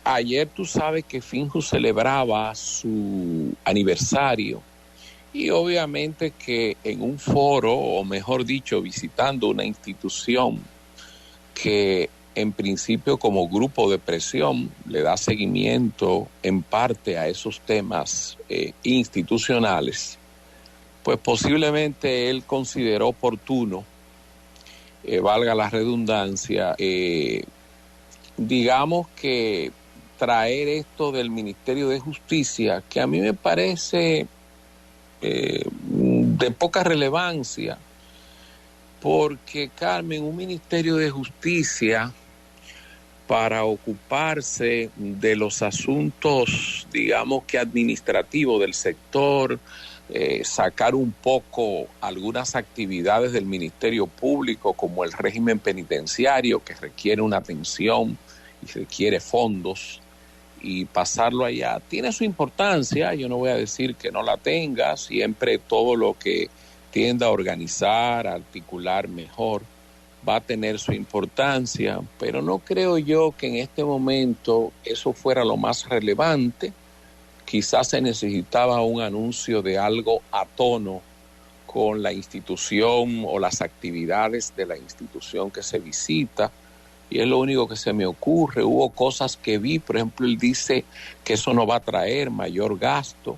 Ayer tú sabes que Finju celebraba su aniversario y obviamente que en un foro, o mejor dicho, visitando una institución que en principio como grupo de presión le da seguimiento en parte a esos temas institucionales, pues posiblemente él consideró oportuno, valga la redundancia, digamos que traer esto del Ministerio de Justicia, que a mí me parece de poca relevancia, porque Carmen, un Ministerio de Justicia para ocuparse de los asuntos, digamos que administrativos del sector, sacar un poco algunas actividades del Ministerio Público, como el régimen penitenciario, que requiere una atención y requiere fondos, y pasarlo allá, tiene su importancia. Yo no voy a decir que no la tenga, siempre todo lo que tienda a organizar, a articular mejor, va a tener su importancia, pero no creo yo que en este momento eso fuera lo más relevante. Quizás se necesitaba un anuncio de algo a tono con la institución o las actividades de la institución que se visita, y es lo único que se me ocurre. Hubo cosas que vi, por ejemplo, él dice que eso no va a traer mayor gasto.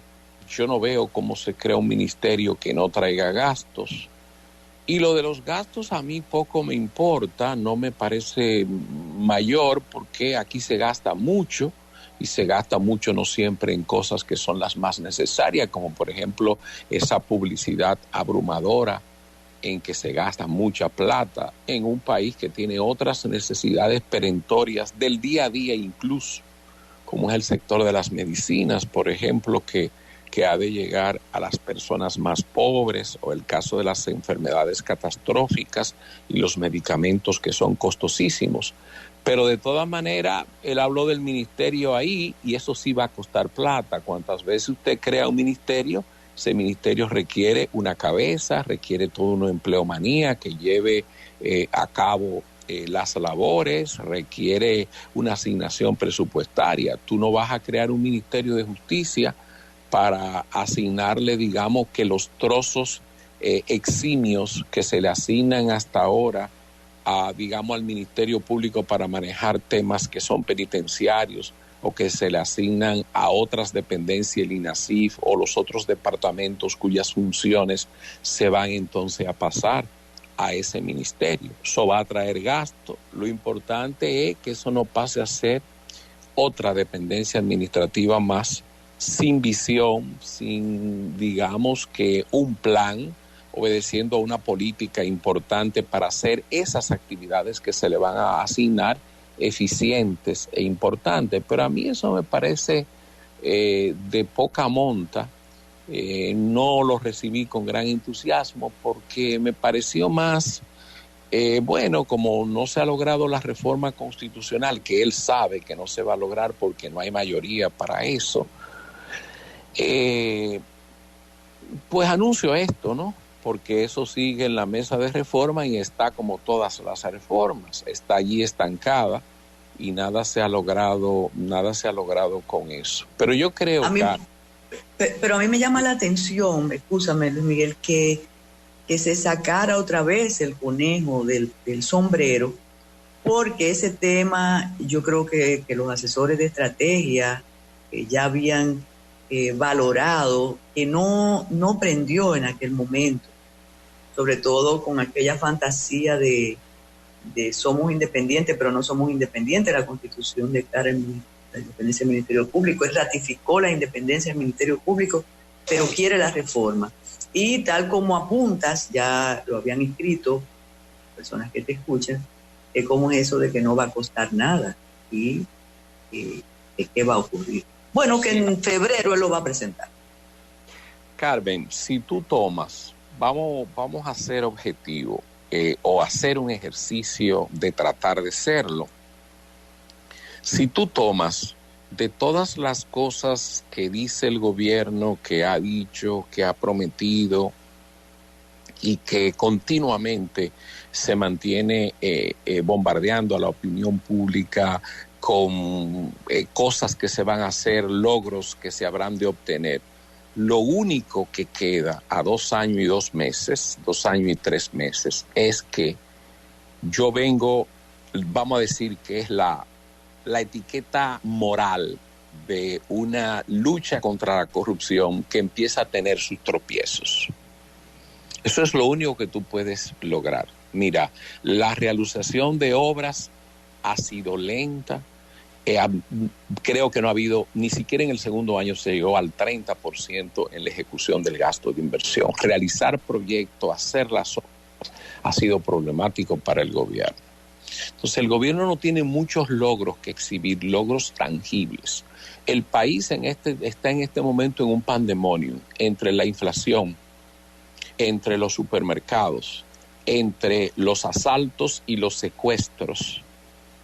Yo no veo cómo se crea un ministerio que no traiga gastos. Y lo de los gastos a mí poco me importa, no me parece mayor, porque aquí se gasta mucho, y se gasta mucho no siempre en cosas que son las más necesarias, como por ejemplo esa publicidad abrumadora en que se gasta mucha plata en un país que tiene otras necesidades perentorias del día a día, incluso como es el sector de las medicinas, por ejemplo, que ha de llegar a las personas más pobres, o el caso de las enfermedades catastróficas y los medicamentos que son costosísimos. Pero de todas maneras, él habló del ministerio ahí, y eso sí va a costar plata. Cuantas veces usted crea un ministerio, ese ministerio requiere una cabeza, requiere toda una empleomanía que lleve a cabo las labores, requiere una asignación presupuestaria. Tú no vas a crear un Ministerio de Justicia para asignarle, digamos, que los trozos eximios que se le asignan hasta ahora a, digamos, al Ministerio Público para manejar temas que son penitenciarios, o que se le asignan a otras dependencias, el INASIF o los otros departamentos cuyas funciones se van entonces a pasar a ese ministerio. Eso va a traer gasto. Lo importante es que eso no pase a ser otra dependencia administrativa más, sin visión, sin, digamos, que un plan, obedeciendo a una política importante para hacer esas actividades que se le van a asignar eficientes e importantes. Pero a mí eso me parece de poca monta. No lo recibí con gran entusiasmo, porque me pareció más, bueno, como no se ha logrado la reforma constitucional, que él sabe que no se va a lograr porque no hay mayoría para eso, pues anuncio esto, ¿no? Porque eso sigue en la mesa de reforma y está como todas las reformas, está allí estancada, y nada se ha logrado con eso. Pero yo creo pero a mí me llama la atención, escúchame Luis Miguel, que se sacara otra vez el conejo del sombrero, porque ese tema yo creo que los asesores de estrategia ya habían valorado, que no prendió en aquel momento, sobre todo con aquella fantasía de somos independientes, pero no somos independientes. La Constitución declara la independencia del Ministerio Público, él ratificó la independencia del Ministerio Público, pero quiere la reforma. Y tal como apuntas, ya lo habían escrito personas que te escuchan, cómo es eso de que no va a costar nada y qué va a ocurrir. Bueno, que en febrero él lo va a presentar. Carmen, si tú tomas, vamos a ser objetivos, o hacer un ejercicio de tratar de serlo. Si tú tomas de todas las cosas que dice el gobierno, que ha dicho, que ha prometido, y que continuamente se mantiene bombardeando a la opinión pública con cosas que se van a hacer, logros que se habrán de obtener. Lo único que queda a 2 años y 2 meses, 2 años y 3 meses, es que yo vengo, vamos a decir que es la etiqueta moral de una lucha contra la corrupción que empieza a tener sus tropiezos. Eso es lo único que tú puedes lograr. Mira, la realización de obras ha sido lenta. Creo que no ha habido, ni siquiera en el segundo año se llegó al 30% en la ejecución del gasto de inversión. Realizar proyectos, hacer las obras, ha sido problemático para el gobierno. Entonces, el gobierno no tiene muchos logros que exhibir, logros tangibles. El país está en este momento en un pandemonium entre la inflación, entre los supermercados, entre los asaltos y los secuestros.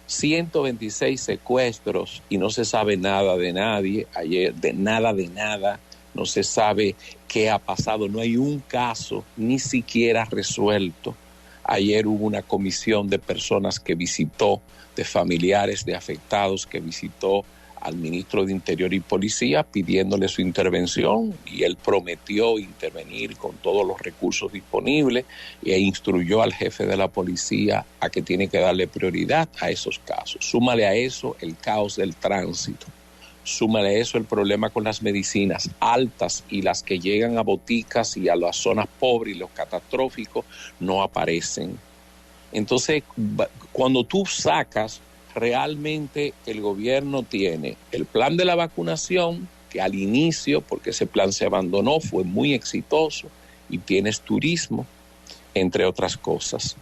126 secuestros y no se sabe nada de nadie, ayer de nada, no se sabe qué ha pasado, no hay un caso ni siquiera resuelto. Ayer hubo una comisión de personas que visitó, de familiares de afectados, que visitó al ministro de Interior y Policía pidiéndole su intervención, y él prometió intervenir con todos los recursos disponibles e instruyó al jefe de la policía a que tiene que darle prioridad a esos casos. Súmale a eso el caos del tránsito, súmale a eso el problema con las medicinas altas, y las que llegan a boticas y a las zonas pobres y los catastróficos no aparecen. Entonces, cuando tú sacas, realmente el gobierno tiene el plan de la vacunación, que al inicio, porque ese plan se abandonó, fue muy exitoso, y tienes turismo, entre otras cosas.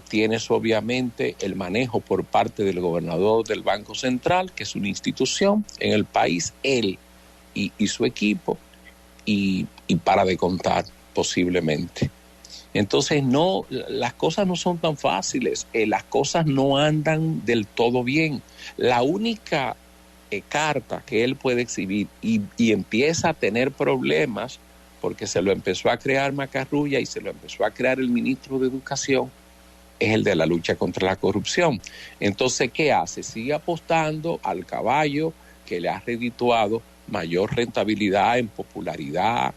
Tienes obviamente el manejo por parte del gobernador del Banco Central, que es una institución en el país, él y su equipo, y para de contar posiblemente. Entonces, no, las cosas no son tan fáciles, las cosas no andan del todo bien. La única carta que él puede exhibir y empieza a tener problemas, porque se lo empezó a crear Macarrulla y se lo empezó a crear el ministro de Educación, es el de la lucha contra la corrupción. Entonces, ¿qué hace? Sigue apostando al caballo que le ha redituado mayor rentabilidad en popularidad,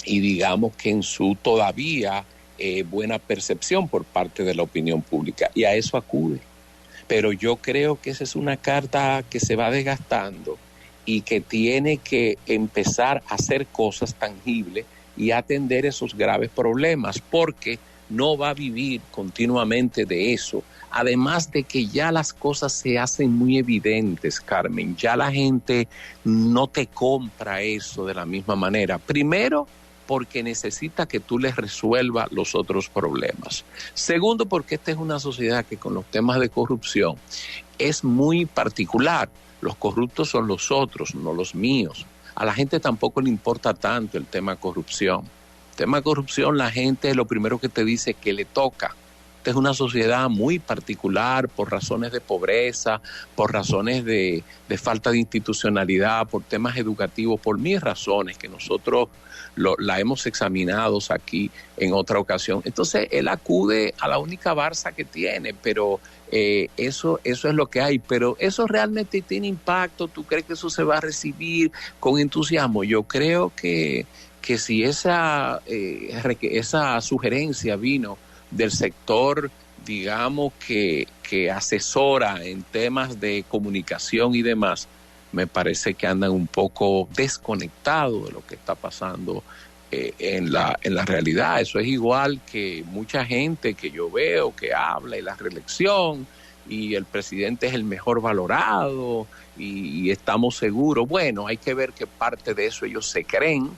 y digamos que en su todavía buena percepción por parte de la opinión pública, y a eso acude. Pero yo creo que esa es una carta que se va desgastando y que tiene que empezar a hacer cosas tangibles y atender esos graves problemas, porque no va a vivir continuamente de eso. Además de que ya las cosas se hacen muy evidentes, Carmen, ya la gente no te compra eso de la misma manera. Primero, porque necesita que tú les resuelvas los otros problemas. Segundo, porque esta es una sociedad que con los temas de corrupción es muy particular. Los corruptos son los otros, no los míos. A la gente tampoco le importa tanto el tema corrupción. El tema corrupción, la gente lo primero que te dice es que le toca. Esta es una sociedad muy particular por razones de pobreza, por razones de falta de institucionalidad, por temas educativos, por mil razones que nosotros la hemos examinado aquí en otra ocasión. Entonces él acude a la única Barça que tiene, pero eso es lo que hay. Pero eso realmente tiene impacto. ¿Tú crees que eso se va a recibir con entusiasmo? Yo creo que si esa sugerencia vino del sector, digamos, que asesora en temas de comunicación y demás, me parece que andan un poco desconectados de lo que está pasando en la realidad. Eso es igual que mucha gente que yo veo que habla de la reelección y el presidente es el mejor valorado y estamos seguros. Bueno, hay que ver qué parte de eso ellos se creen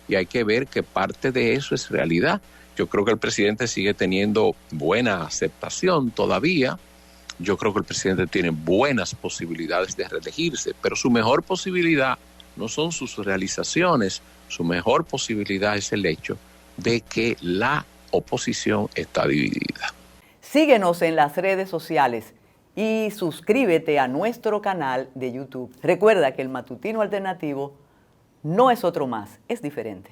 y hay que ver qué parte de eso es realidad. Yo creo que el presidente sigue teniendo buena aceptación todavía. Yo creo que el presidente tiene buenas posibilidades de reelegirse, pero su mejor posibilidad no son sus realizaciones, su mejor posibilidad es el hecho de que la oposición está dividida. Síguenos en las redes sociales y suscríbete a nuestro canal de YouTube. Recuerda que el Matutino Alternativo no es otro más, es diferente.